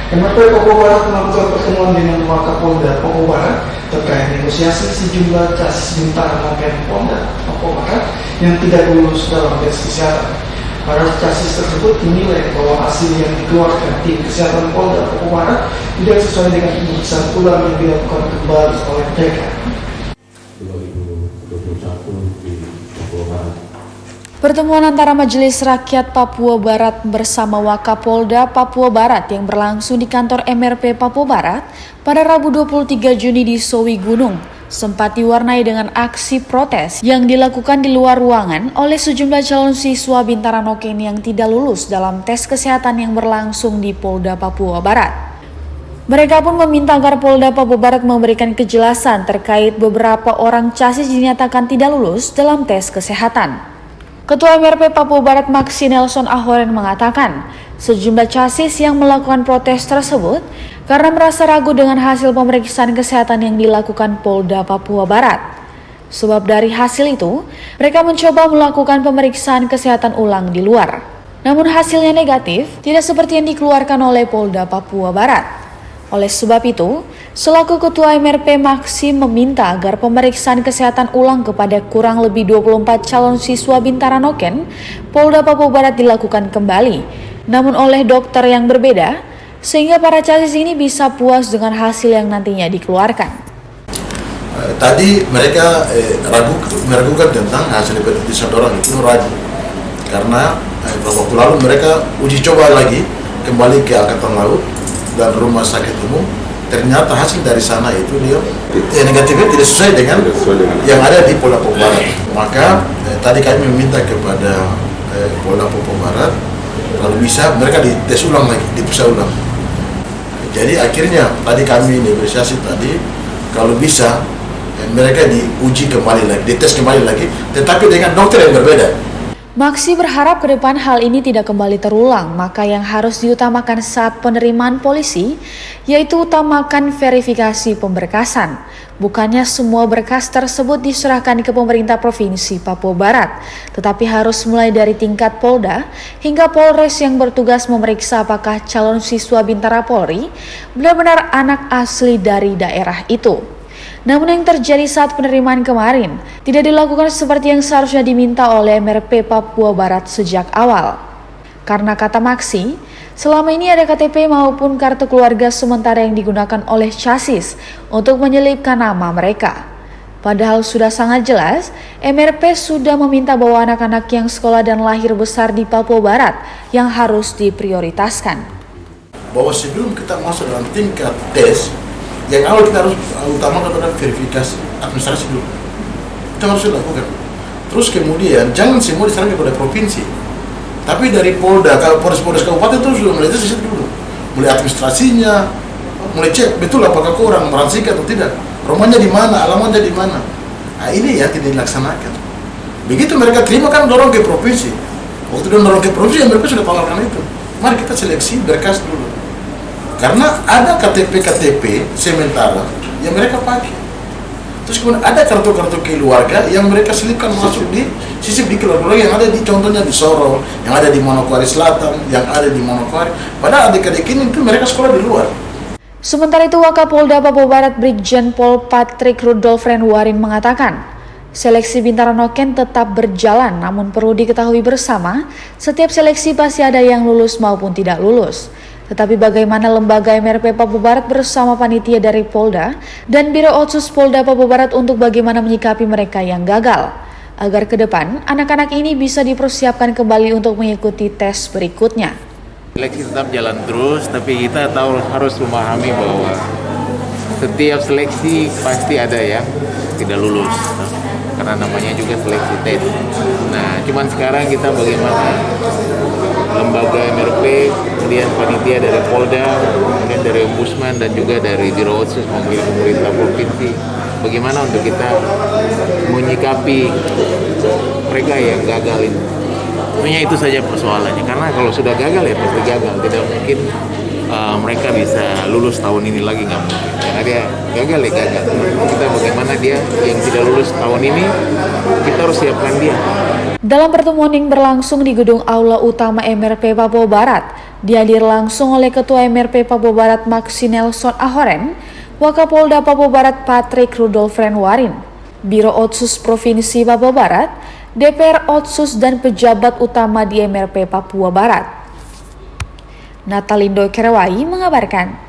MRP Papua Barat melakukan pertemuan dengan Wakapolda Papua Barat terkait negosiasi sejumlah chassis bintang noken Polda Papua Barat yang tidak lulus dalam tes kesehatan. Para chassis tersebut dinilai bahwa hasil yang dikeluarkan tim kesehatan Polda Papua Barat tidak sesuai dengan pemeriksaan ulang yang dilakukan kembali oleh mereka. 2021 di Papua Barat. Pertemuan antara Majelis Rakyat Papua Barat bersama Wakapolda Papua Barat yang berlangsung di kantor MRP Papua Barat pada Rabu 23 Juni di Sowi Gunung sempat diwarnai dengan aksi protes yang dilakukan di luar ruangan oleh sejumlah calon siswa Bintara Noken yang tidak lulus dalam tes kesehatan yang berlangsung di Polda Papua Barat. Mereka pun meminta agar Polda Papua Barat memberikan kejelasan terkait beberapa orang chassis dinyatakan tidak lulus dalam tes kesehatan. Ketua MRP Papua Barat Maksi Nelson Ahoren mengatakan sejumlah chassis yang melakukan protes tersebut karena merasa ragu dengan hasil pemeriksaan kesehatan yang dilakukan Polda Papua Barat. Sebab dari hasil itu, mereka mencoba melakukan pemeriksaan kesehatan ulang di luar. Namun hasilnya negatif, tidak seperti yang dikeluarkan oleh Polda Papua Barat. Oleh sebab itu, selaku Ketua MRP Maksi meminta agar pemeriksaan kesehatan ulang kepada kurang lebih 24 calon siswa Bintara Noken Polda Papua Barat dilakukan kembali, namun oleh dokter yang berbeda, sehingga para chassis ini bisa puas dengan hasil yang nantinya dikeluarkan. Tadi mereka meragukan tentang hasil hepatitis orang itu ragu, karena beberapa waktu lalu mereka uji coba lagi kembali ke Angkatan Laut dan rumah sakit umum, ternyata hasil dari sana itu dia negatifnya tidak sesuai dengan yang ada di Polda Papua Barat. Maka tadi kami meminta kepada Polda Papua Barat kalau bisa mereka dites ulang lagi, diperiksa ulang. Jadi akhirnya tadi kami negosiasi tadi kalau bisa mereka diuji kembali lagi, dites kembali lagi, tetapi dengan dokter yang berbeda. Maksi berharap ke depan hal ini tidak kembali terulang, maka yang harus diutamakan saat penerimaan polisi, yaitu utamakan verifikasi pemberkasan. Bukannya semua berkas tersebut diserahkan ke pemerintah Provinsi Papua Barat, tetapi harus mulai dari tingkat Polda hingga Polres yang bertugas memeriksa apakah calon siswa Bintara Polri benar-benar anak asli dari daerah itu. Namun yang terjadi saat penerimaan kemarin tidak dilakukan seperti yang seharusnya diminta oleh MRP Papua Barat sejak awal. Karena kata Maksi, selama ini ada KTP maupun kartu keluarga sementara yang digunakan oleh chassis untuk menyelipkan nama mereka. Padahal sudah sangat jelas, MRP sudah meminta bahwa anak-anak yang sekolah dan lahir besar di Papua Barat yang harus diprioritaskan. Bahwa sebelum kita masuk dalam tingkat tes, yang awal kita harus utamakan adalah verifikasi administrasi dulu. Itu harus dilakukan. Terus kemudian jangan semua diserahkan kepada provinsi, tapi dari Polda, Polres Kabupaten itu sudah mulai tes dulu, mulai administrasinya, mulai cek betul apakah orang meransik atau tidak, rumahnya di mana, alamatnya di mana. Nah ini ya tidak dilaksanakan. Begitu mereka terima kan dorong ke provinsi. Waktu dorong ke provinsi, mereka sudah panggilkan itu. Mari kita seleksi berkas dulu. Karena ada KTP sementara yang mereka pakai. Terus kemudian ada kartu-kartu keluarga yang mereka selipkan masuk sisip di keluarga yang ada di contohnya di Sorong, yang ada di Manokwari Selatan, yang ada di Manokwari. Padahal adik-adik ini itu mereka sekolah di luar. Sementara itu Wakapolda Papua Barat Brigjen Pol Patrick Rudolf Renwarin mengatakan, seleksi Bintara Noken tetap berjalan, namun perlu diketahui bersama, setiap seleksi pasti ada yang lulus maupun tidak lulus. Tetapi bagaimana lembaga MRP Papua Barat bersama panitia dari Polda dan Biro Otsus Polda Papua Barat untuk bagaimana menyikapi mereka yang gagal, agar ke depan anak-anak ini bisa dipersiapkan kembali untuk mengikuti tes berikutnya. Seleksi tetap jalan terus, tapi kita harus memahami bahwa setiap seleksi pasti ada yang tidak lulus, karena namanya juga seleksi tes. Nah, cuman sekarang kita bagaimana lembaga MRP, kemudian panitia dari Polda, kemudian dari Ombudsman dan juga dari Biro Otsus mewakili pemerintah provinsi, bagaimana untuk kita menyikapi mereka yang gagal itu. Sebenarnya itu saja persoalannya, karena kalau sudah gagal ya pasti gagal, tidak mungkin mereka bisa lulus tahun ini lagi, nggak mungkin, karena dia gagal ya gagal. Kita bagaimana dia yang tidak lulus tahun ini, kita harus siapkan dia. Dalam pertemuan yang berlangsung di Gedung Aula Utama MRP Papua Barat, dihadir langsung oleh Ketua MRP Papua Barat Maksi Nelson Ahoren, Wakapolda Papua Barat Patrick Rudolf Renwarin, Biro Otsus Provinsi Papua Barat, DPR Otsus dan pejabat utama di MRP Papua Barat. Natalindo Kerewai mengabarkan.